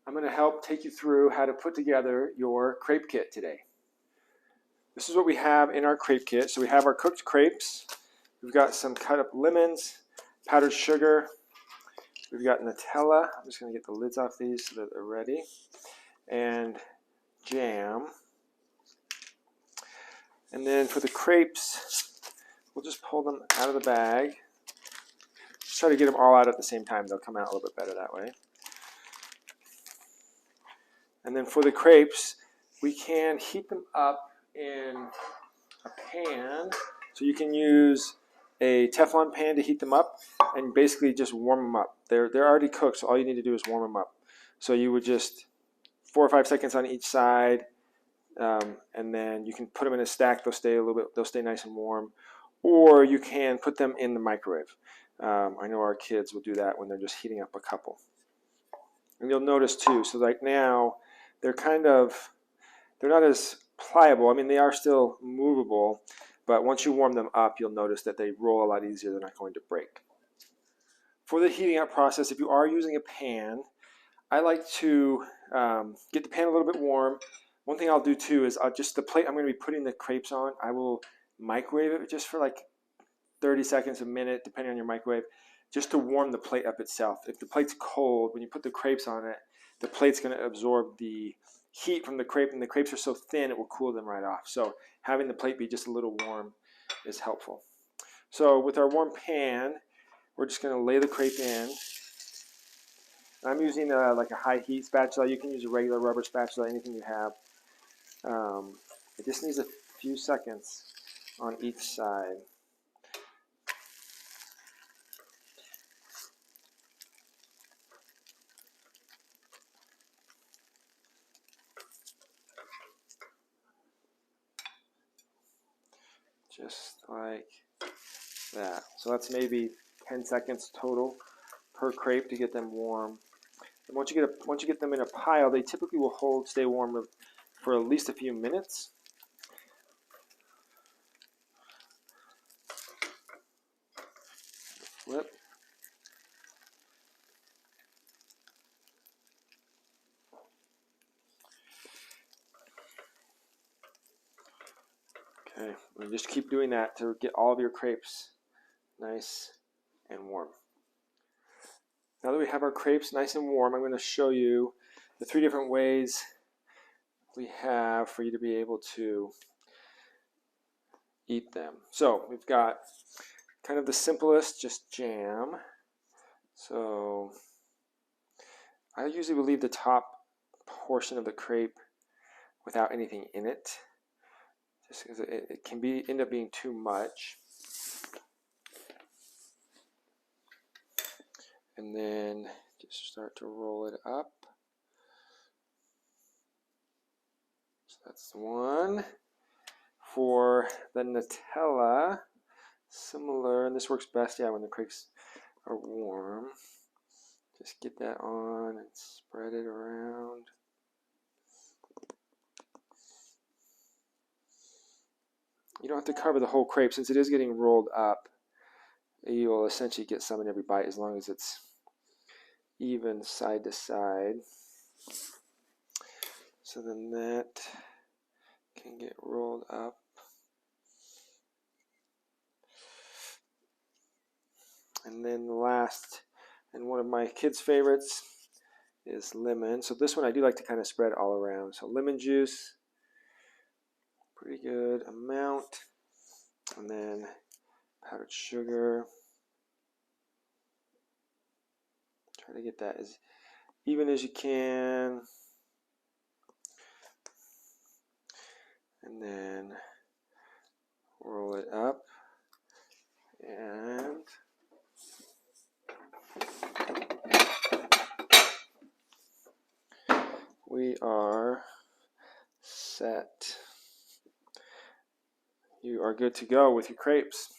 I'm going to help take you through how to put together your crepe kit today. This is what we have in our crepe kit. So we have our cooked crepes. We've got some cut up lemons, powdered sugar. We've got Nutella. I'm just going to get the lids off these so that they're ready. And jam. And then for the crepes, we'll just pull them out of the bag. Just try to get them all out at the same time. They'll come out a little bit better that way. And then for the crepes, we can heat them up in a pan. So you can use a Teflon pan to heat them up and basically just warm them up. They're already cooked, so all you need to do is warm them up. So you would just 4 or 5 seconds on each side, and then you can put them in a stack. They'll stay nice and warm. Or you can put them in the microwave. I know our kids will do that when they're just heating up a couple. And you'll notice too, so like now, they're not as pliable. I mean, they are still movable, but once you warm them up, you'll notice that they roll a lot easier. They're not going to break. For the heating up process, if you are using a pan, I like to get the pan a little bit warm. One thing I'll do too is the plate I'm going to be putting the crepes on, I will microwave it just for like 30 seconds, a minute, depending on your microwave, just to warm the plate up itself. If the plate's cold, when you put the crepes on it, the plate's going to absorb the heat from the crepe, and the crepes are so thin it will cool them right off. So having the plate be just a little warm is helpful. So with our warm pan, we're just going to lay the crepe in. I'm using like a high heat spatula. You can use a regular rubber spatula, anything you have. It just needs a few seconds on each side. Just like that. So that's maybe 10 seconds total per crepe to get them warm. And once you get them in a pile, they typically will stay warm for at least a few minutes. Flip. Okay, and just keep doing that to get all of your crepes nice and warm. Now that we have our crepes nice and warm, I'm going to show you the 3 different ways we have for you to be able to eat them. So we've got kind of the simplest, just jam. So I usually will leave the top portion of the crepe without anything in it, just because it can end up being too much. And then just start to roll it up. So that's one. For the Nutella, similar, and this works best, when the crepes are warm. Just get that on and spread it around. You don't have to cover the whole crepe. Since it is getting rolled up, you will essentially get some in every bite as long as it's even side to side. So then that can get rolled up. And then the last, and one of my kids' favorites, is lemon. So this one I do like to kind of spread all around. So lemon juice, pretty good amount. And then powdered sugar. Try to get that as even as you can. And then roll it up. And we are set. You are good to go with your crepes.